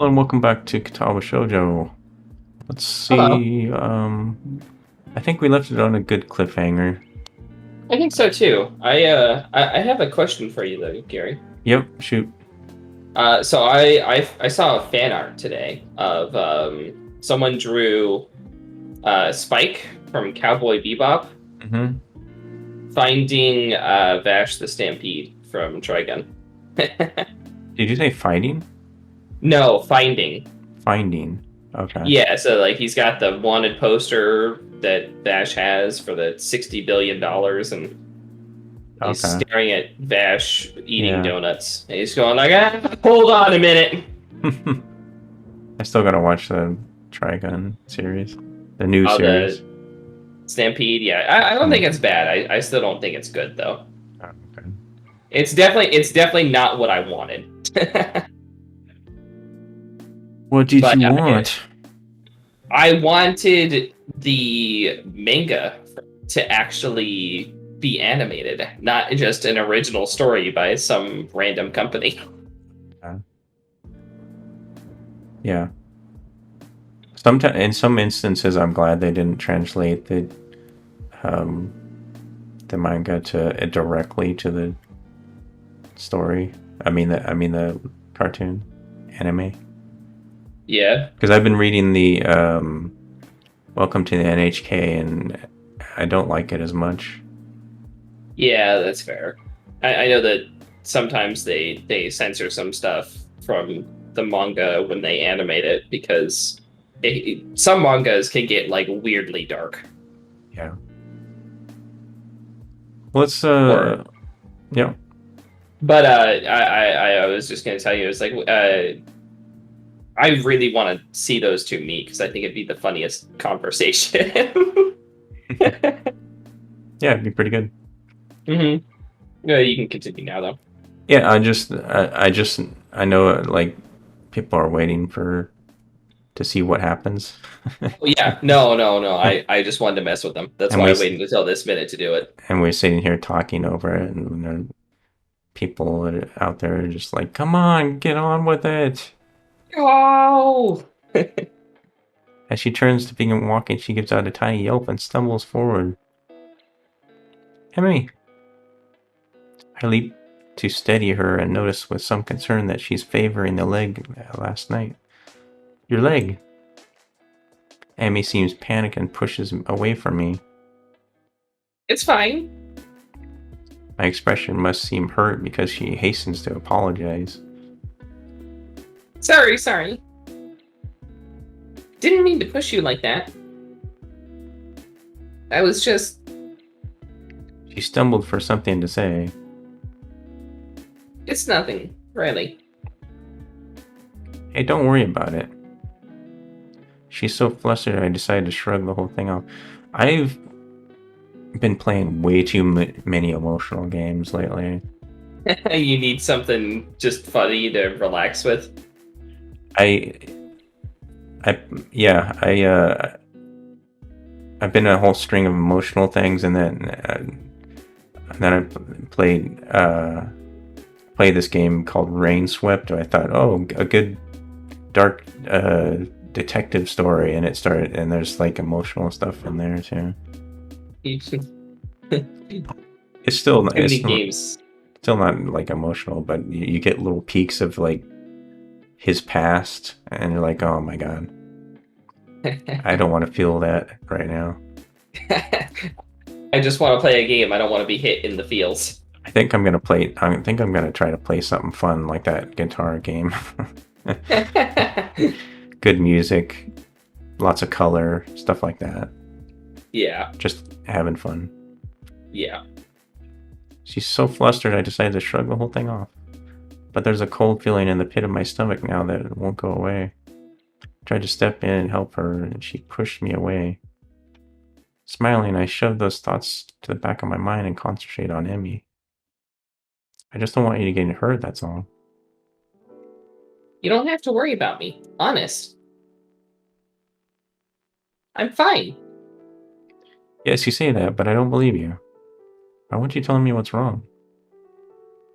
Hello and welcome back to Katawa Shoujo. Let's Hello. see. I think we left it on a good cliffhanger. I think so too. I have a question for you though, Gary. Yep, shoot. So I saw a fan art today of someone drew Spike from Cowboy Bebop Mm-hmm. finding Vash the Stampede from Trigun. Did you say fighting? No, finding. Finding. Okay. Yeah, so like he's got the wanted poster that Vash has for the $60 billion, and he's Okay. staring at Vash eating Yeah. donuts. And he's going like, hold on a minute. I still gotta watch the Trigun series, the new Oh, series. the Stampede. Yeah, I don't think Mm. it's bad. I still don't think it's good though. Oh, okay. It's definitely not what I wanted. What did But you want? I wanted the manga to actually be animated, not just an original story by some random company. Uh, yeah. Sometimes, in some instances, I'm glad they didn't translate um, the manga to directly to the story. I mean the cartoon anime. Yeah, Because I've been reading the Welcome to the NHK, and I don't like it as much. yeah, that's fair. I know that sometimes they censor some stuff from the manga when they animate it because some mangas can get like weirdly dark. Yeah. Let's Or, yeah. but I was just gonna tell you, it's like I really want to see those two meet because I think it'd be the funniest conversation. Yeah, it'd be pretty good. Yeah, you can continue now though. Yeah, I know like people are waiting for to see what happens. Oh, yeah, no. I just wanted to mess with them. That's and why we I waited until this minute to do it. and we're sitting here talking over it, and there are people out there just like, "Come on, get on with it." Oh, As she turns to begin walking, she gives out a tiny yelp and stumbles forward. Emmy! I leap to steady her and notice with some concern that she's favoring the leg last night. Your leg! Emmy seems panicked and pushes away from me. it's fine. My expression must seem hurt because she hastens to apologize. Sorry. Didn't mean to push you like that. I was just. She stumbled for something to say. It's nothing, really. Hey, don't worry about it. She's so flustered I decided to shrug the whole thing off. I've been playing way too many emotional games lately. You need something just funny to relax with. I, I, yeah, I've been a whole string of emotional things, and then I played this game called Rain Swept. I thought, oh, a good dark detective story, and it started, and there's like emotional stuff in there too. Too It's still many games. still not like emotional, but you get little peeks of like his past, and you're like, oh my god, I don't want to feel that right now. I just want to play a game. I don't want to be hit in the feels. I think I'm gonna try to play something fun like that guitar game. Good music, lots of color, stuff like that. Yeah, Just having fun. yeah. She's so flustered, I decided to shrug the whole thing off. But there's a cold feeling in the pit of my stomach now that it won't go away. I tried to step in and help her, and she pushed me away. Smiling, I shoved those thoughts to the back of my mind and concentrate on Emmy. I just don't want you to get hurt, that's all. You don't have to worry about me. Honest. I'm fine. Yes, you say that, but I don't believe you. Why won't you tell me what's wrong?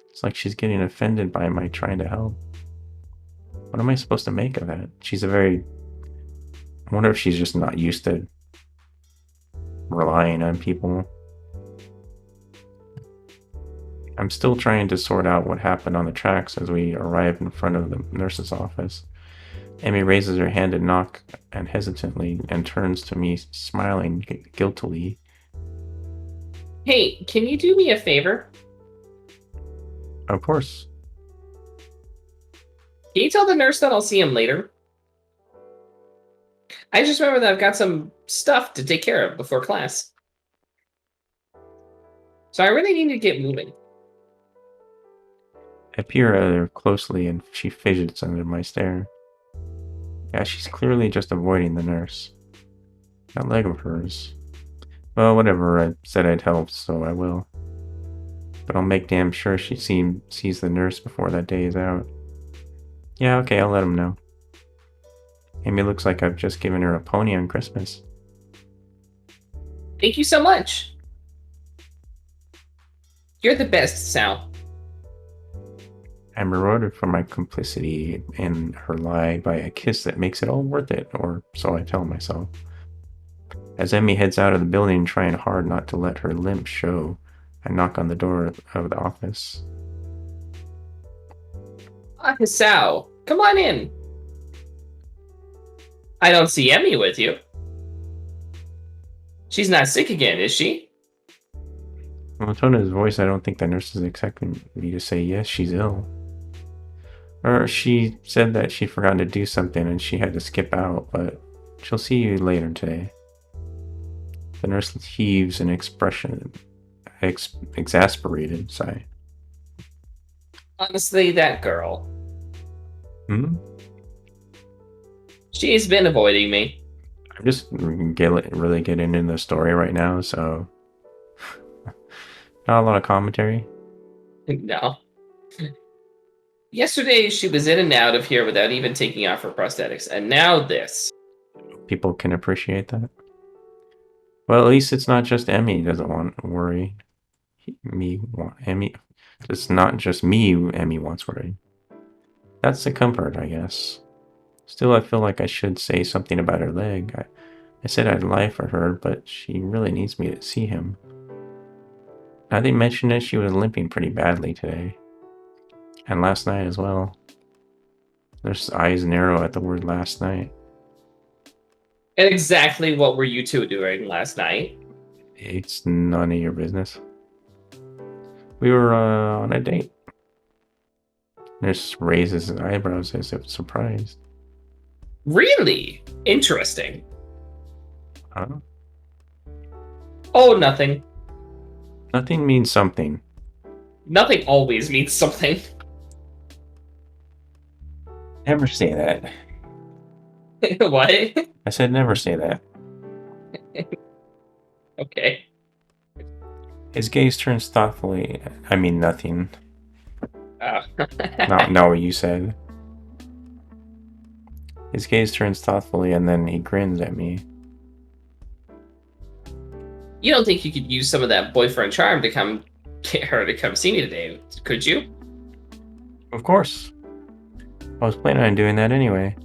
It's like she's getting offended by my trying to help. What am I supposed to make of that? I wonder if she's just not used to relying on people. I'm still trying to sort out what happened on the tracks as we arrive in front of the nurse's office. Amy raises her hand to knock and hesitantly and turns to me, smiling guiltily. Hey, can you do me a favor? Of course. Can you tell the nurse that I'll see him later? I just remember that I've got some stuff to take care of before class. So I really need to get moving. I peer at her closely and she fidgets under my stare. Yeah, she's clearly just avoiding the nurse. That leg of hers. Well, whatever, I said I'd help, so I will. But I'll make damn sure she sees the nurse before that day is out. Yeah, okay, I'll let him know. Amy looks like I've just given her a pony on Christmas. Thank you so much. You're the best, Sal. I'm rewarded for my complicity in her lie by a kiss that makes it all worth it, or so I tell myself. As Emmy heads out of the building, trying hard not to let her limp show, I knock on the door of the office. Ah, Sal, come on in. I don't see Emmy with you. She's not sick again, is she? From the tone of his voice, I don't think the nurse is expecting me to say yes, she's ill. Or she said that she forgot to do something and she had to skip out, but she'll see you later today. The nurse heaves an exasperated sigh. Honestly, that girl. Hmm? She's been avoiding me. I'm just really getting into the story right now, so not a lot of commentary. No. Yesterday, she was in and out of here without even taking off her prosthetics, and now this. People can appreciate that. Well, at least it's not just Emmy doesn't want to worry. Emmy. It's not just me Emmy wants worried. That's the comfort, I guess. Still, I feel like I should say something about her leg. I said I'd lie for her, but she really needs me to see him. Now they mentioned that she was limping pretty badly today. And last night as well. Their eyes narrow at the word last night. And exactly what were you two doing last night? It's none of your business. We were on a date. Nurse raises his eyebrows as if surprised. Really? Interesting. Huh? Oh, nothing. Nothing means something. Nothing always means something. Never say that. What? I said never say that. Okay. His gaze turns thoughtfully. I mean nothing. Oh. Not what you said. His gaze turns thoughtfully and then he grins at me. You don't think you could use some of that boyfriend charm to get her to come see me today, could you? Of course. I was planning on doing that anyway.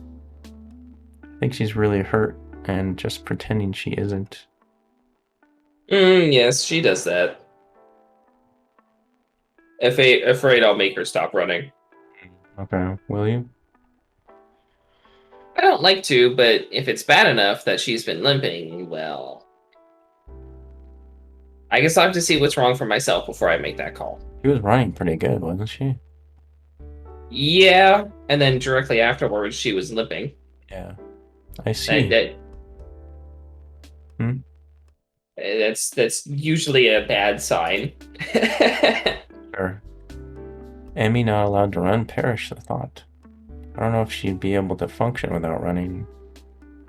I think she's really hurt and just pretending she isn't. Yes, she does that. Afraid I'll make her stop running. Okay, will you? I don't like to, but if it's bad enough that she's been limping, well... I guess I'll have to see what's wrong for myself before I make that call. She was running pretty good, wasn't she? Yeah, and then directly afterwards, she was limping. Yeah, I see. That's usually a bad sign. Sure. Emmy not allowed to run, perish the thought. I don't know if she'd be able to function without running.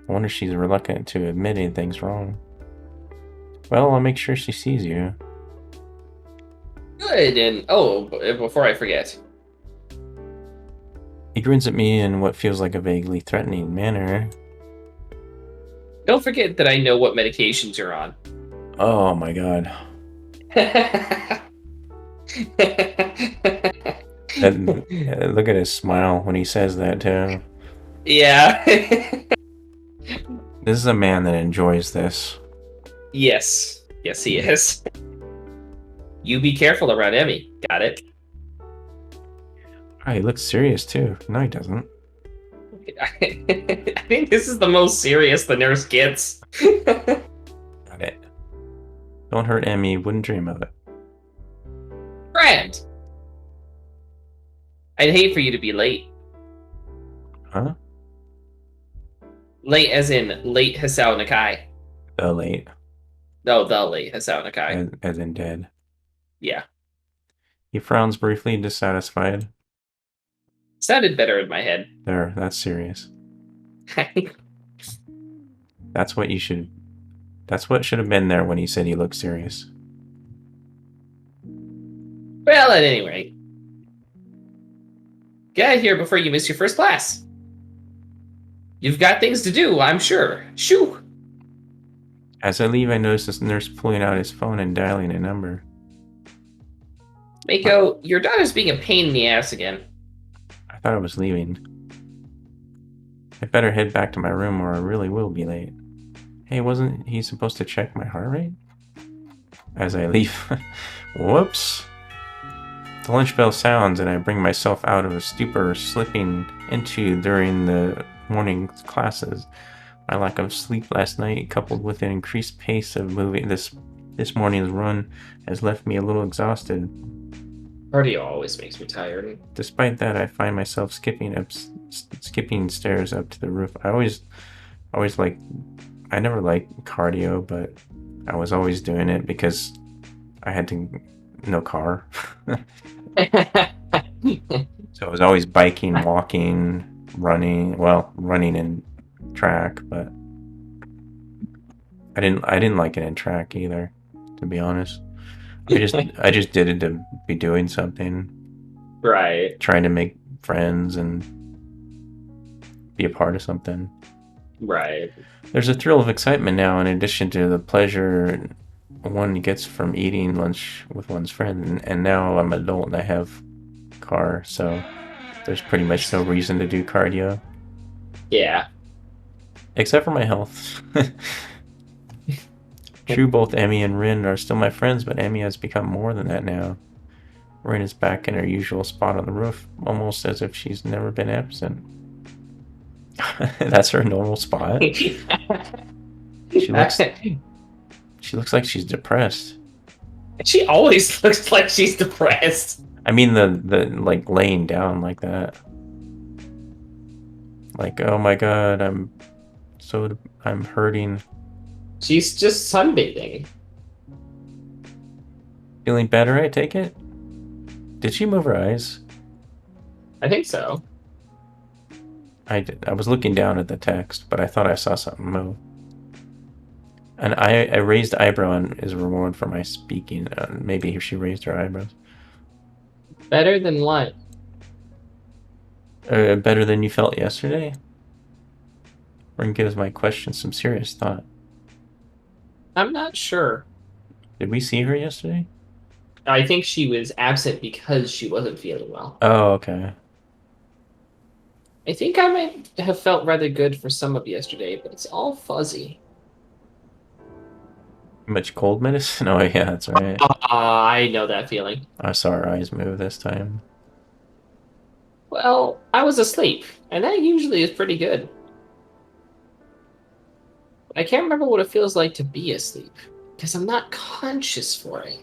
I wonder if she's reluctant to admit anything's wrong. Well, I'll make sure she sees you. Good, and before I forget. He grins at me in what feels like a vaguely threatening manner. Don't forget that I know what medications you're on. Oh my god. Look at his smile when he says that too. Yeah. This is a man that enjoys this. Yes. Yes, he is. You be careful around Emmy. Got it? Oh, he looks serious too. No, he doesn't. I think this is the most serious the nurse gets. Got it. Don't hurt Emmy. Wouldn't dream of it. Grand. I'd hate for you to be late. Huh? Late as in late Hisao Nakai. The late. No, the late Hisao Nakai. As in dead. Yeah. He frowns briefly, dissatisfied. Sounded better in my head. There, that's serious. That's what should have been there when he said he looked serious. Well, at any rate. Get out of here before you miss your first class. You've got things to do, I'm sure. Shoo! As I leave, I notice this nurse pulling out his phone and dialing a number. Mako, your daughter's being a pain in the ass again. I thought I was leaving. I better head back to my room or I really will be late. Hey, wasn't he supposed to check my heart rate? As I leave. Whoops! The lunch bell sounds and I bring myself out of a stupor slipping into during the morning classes. My lack of sleep last night, coupled with an increased pace of moving this morning's run, has left me a little exhausted. Cardio always makes me tired. Despite that, I find myself skipping stairs up to the roof. I never liked cardio, but I was always doing it because I had no car. So I was always biking, walking, running in track, but I didn't like it in track either, to be honest. I just did it to be doing something. Right. Trying to make friends and be a part of something. Right. There's a thrill of excitement now in addition to the pleasure one gets from eating lunch with one's friend, and now I'm an adult and I have a car, so there's pretty much no reason to do cardio. Yeah. Except for my health. True, both Emmy and Rin are still my friends, but Emmy has become more than that now. Rin is back in her usual spot on the roof, almost as if she's never been absent. That's her normal spot. She looks like she's depressed. She always looks like she's depressed. I mean the like laying down like that. Like, oh my god, I'm hurting. She's just sunbathing. Feeling better, I take it? Did she move her eyes? I think so. I did. I was looking down at the text, but I thought I saw something move. And I raised eyebrow as a reward for my speaking. Maybe she raised her eyebrows. Better than what? Better than you felt yesterday? Rin gives my question some serious thought. I'm not sure. Did we see her yesterday? I think she was absent because she wasn't feeling well. Oh, okay. I think I might have felt rather good for some of yesterday, but it's all fuzzy. Much cold medicine? Oh, yeah, that's right. I know that feeling. I saw her eyes move this time. Well, I was asleep, and that usually is pretty good. I can't remember what it feels like to be asleep, because I'm not conscious for it.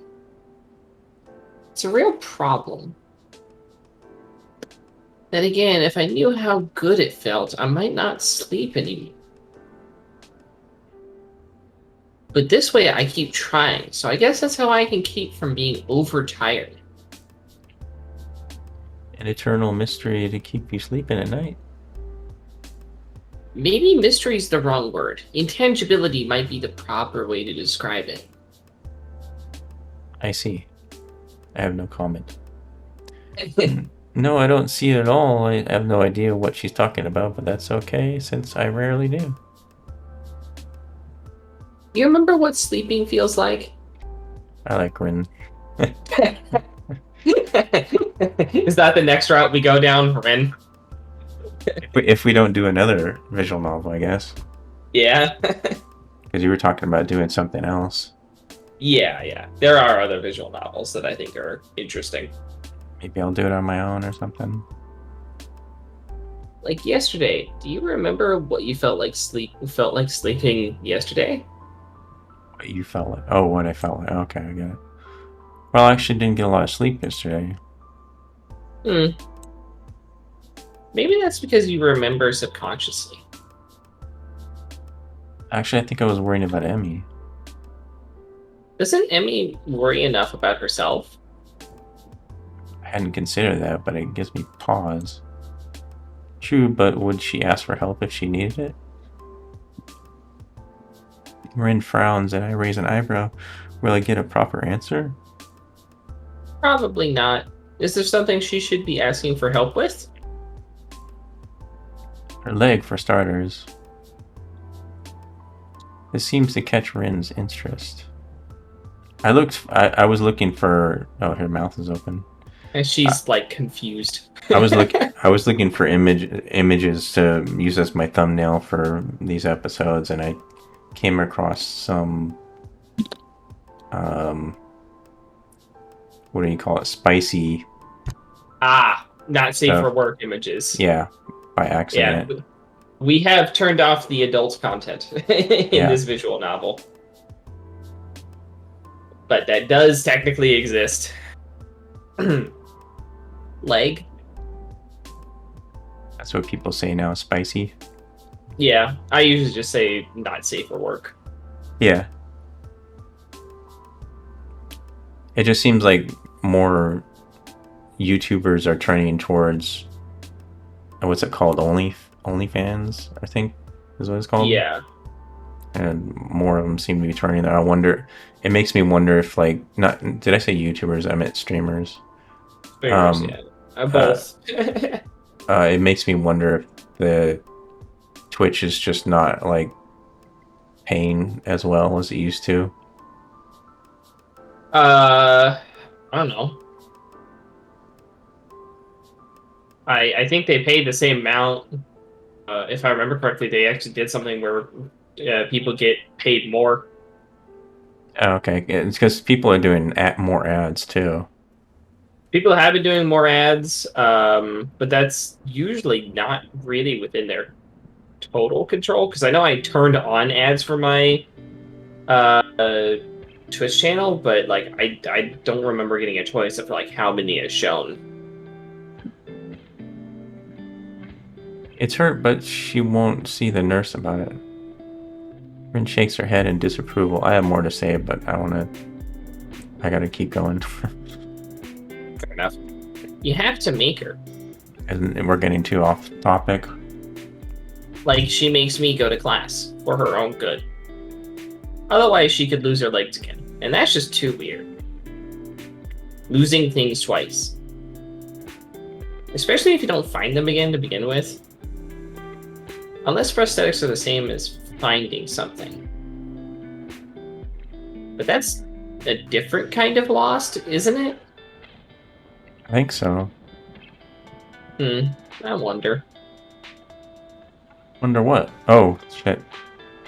It's a real problem. Then again, if I knew how good it felt, I might not sleep anymore. But this way I keep trying, so I guess that's how I can keep from being overtired. An eternal mystery to keep you sleeping at night. Maybe mystery's the wrong word. Intangibility might be the proper way to describe it. I see. I have no comment. No, I don't see it at all. I have no idea what she's talking about, but that's okay, since I rarely do. You remember what sleeping feels like? I like Rin. Is that the next route we go down, Ren? If we don't do another visual novel, I guess. Yeah. Because you were talking about doing something else. Yeah. There are other visual novels that I think are interesting. Maybe I'll do it on my own or something. Like yesterday, do you remember what you felt like sleeping yesterday? What you felt like? Oh, what I felt like. Okay, I get it. Well, I actually didn't get a lot of sleep yesterday. Maybe that's because you remember subconsciously. Actually, I think I was worrying about Emmy. Doesn't Emmy worry enough about herself? I hadn't considered that, but it gives me pause. True, but would she ask for help if she needed it? Rin frowns and I raise an eyebrow. Will I get a proper answer? Probably not. Is there something she should be asking for help with? Her leg, for starters. This seems to catch Rin's interest. I was looking for... Oh, her mouth is open. And she's like confused. I was looking for images to use as my thumbnail for these episodes, and I came across some what do you call it? Spicy. Not safe for work images. Yeah, by accident. Yeah, we have turned off the adult content in this visual novel, but that does technically exist. Leg. That's what people say now, spicy. Yeah, I usually just say not safe for work. Yeah. It just seems like more YouTubers are turning towards what's it called? OnlyFans, I think is what it's called. Yeah. And more of them seem to be turning there. I wonder. It makes me wonder if did I say YouTubers? I meant streamers. Streamers, yeah. Both. It makes me wonder if the Twitch is just not paying as well as it used to. I don't know. I think they paid the same amount. If I remember correctly, they actually did something where people get paid more. Oh, okay, it's because people are doing more ads too. People have been doing more ads, but that's usually not really within their total control. Because I know I turned on ads for my Twitch channel, but I don't remember getting a choice of how many is shown. It's hurt, but she won't see the nurse about it. Rin shakes her head in disapproval. I have more to say, but I gotta keep going. Fair enough. You have to make her. And we're getting too off topic. She makes me go to class for her own good. Otherwise, she could lose her legs again. And that's just too weird. Losing things twice. Especially if you don't find them again to begin with. Unless prosthetics are the same as finding something. But that's a different kind of lost, isn't it? I think so. I wonder. Wonder what? Oh, shit.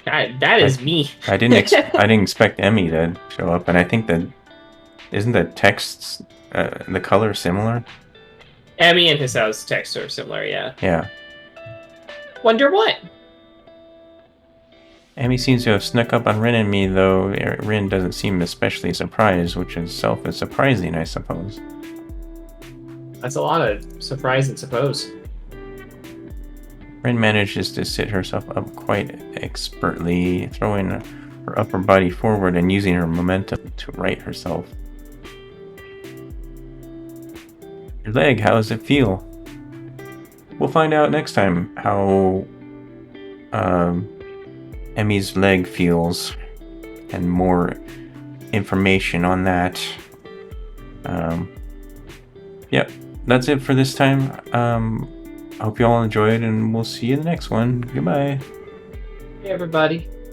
God, that is me. I didn't expect Emmy to show up, and I think that isn't the texts the color similar? Emmy and his house texts are similar, yeah. Yeah. Wonder what? Emmy seems to have snuck up on Rin and me, though Rin doesn't seem especially surprised, which itself is surprising, I suppose. That's a lot of surprise and suppose. Rin manages to sit herself up quite expertly, throwing her upper body forward and using her momentum to right herself. Your leg, how does it feel? We'll find out next time how Emmy's leg feels, and more information on that. Yep, that's it for this time. I hope you all enjoyed, and we'll see you in the next one. Goodbye. Hey, everybody.